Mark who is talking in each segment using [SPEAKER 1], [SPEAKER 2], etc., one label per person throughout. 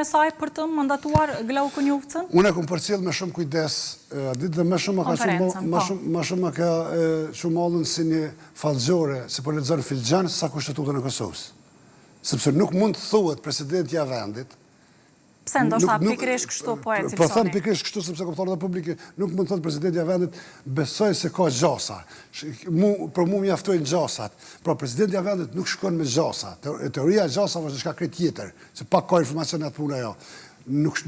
[SPEAKER 1] e saj për të mandatuar Glau Konjufcën?
[SPEAKER 2] Unë e kom përcjell me shumë kujdes, ditë dhe më shumë më ka çumallën si një fallxore, si po lexon filxhan sa Kushtetutën e Kosovës. Sepse nuk mund të thuhet presidenti i vendit.
[SPEAKER 1] Pse ndoshta pikërisht kështu po e cilësoni?
[SPEAKER 2] Po them pikërisht kështu sepse kuptohet edhe publiku nuk mund të thotë presidenti i vendit besoj se ka gjasa. Për mua mjaftojnë gjasat. Por presidenti i vendit nuk shkon me gjasa. Teoria e gjasave është diçka krejt tjetër, se pak ka informacion atë puna ajo. Nuk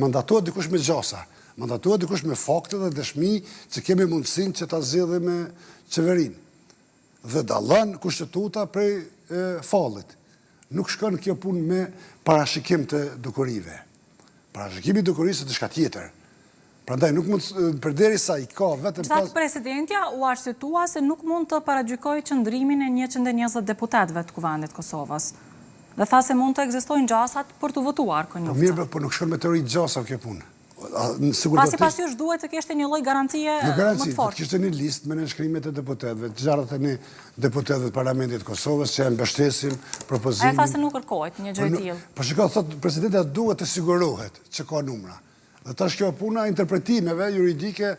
[SPEAKER 2] mandatohet dikush me gjasa. Mandatohet dikush me fakte dhe dëshmi që kemi mundësinë që ta zgjidhim me qeverinë. Dhe dallon kushtetuta prej fallit. Nuk shkon kjo punë me parashikim të dukurive. Parashikimi i dukurisë është diçka tjetër. Prandaj nuk mund përderisa i ka vetëm
[SPEAKER 1] pas presidentja u arsyetua se nuk mund të paragjykojë qëndrimin e 120 deputetëve të Kuvendit Kosovës. Dhe tha se mund të ekzistojnë gjasat për të votuar Konjufcën.
[SPEAKER 2] Po mirë, po nuk shkon me teori gjasa kjo punë.
[SPEAKER 1] Pas jush duhet të kishte një lloj garancie më të fortë.
[SPEAKER 2] Kishte një listë me nënshkrimet e deputetëve, të 61 deputetëve të Parlamentit të Kosovës që e mbështesin propozimin.
[SPEAKER 1] Ai tha se nuk kërkohet një gjë e tillë.
[SPEAKER 2] Po shikoj, thotë presidenti duhet të sigurohet që ka numra. Dhe tash kjo puna interpretimeve juridike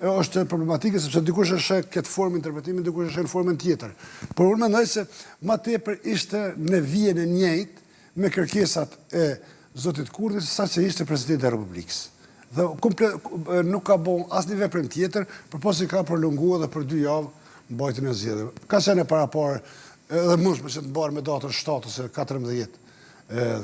[SPEAKER 2] është problematike sepse dikush e sheh këtë formë interpretimi, dikush e sheh në formën tjetër. Por unë mendoj se më tepër ishte në vijen e njëjtë me kërkesat e zotit Kurti saqë ishte presidenti i Republikës. Dhe nuk ka bon asnjë veprim tjetër, përposi ka prolonguar dhe për 2 javë mbajtjen e zgjedhjeve. Ka qenë para parë edhe mundshme që të mbarë me datën 7 ose 14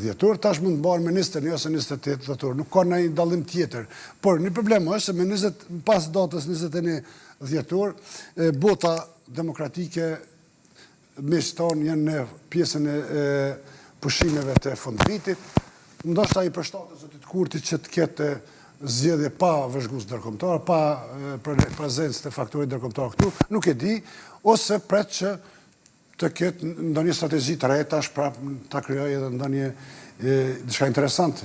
[SPEAKER 2] dhjetor, tash mund të mbarë me 21 ose 28 dhjetor. Nuk ka ndonjë dallim tjetër. Por një problem është se me pas datës 21 dhjetor, bota demokratike meqton janë në pjesën e pushimeve të fundvitit. Ndoshta i përshtatet zotit Kurti që të ketë zgjedhje pa vëzhgues ndërkombëtar, pa prezencë të faktorit ndërkombëtar këtu, nuk e di, ose pret që të ketë ndonjë strategji të re tash prapë ta krijojë edhe ndonjë diçka interesante.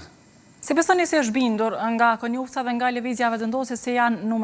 [SPEAKER 1] Si besoni se është bindur nga Konjufca dhe nga lëvizja vetëndosë se janë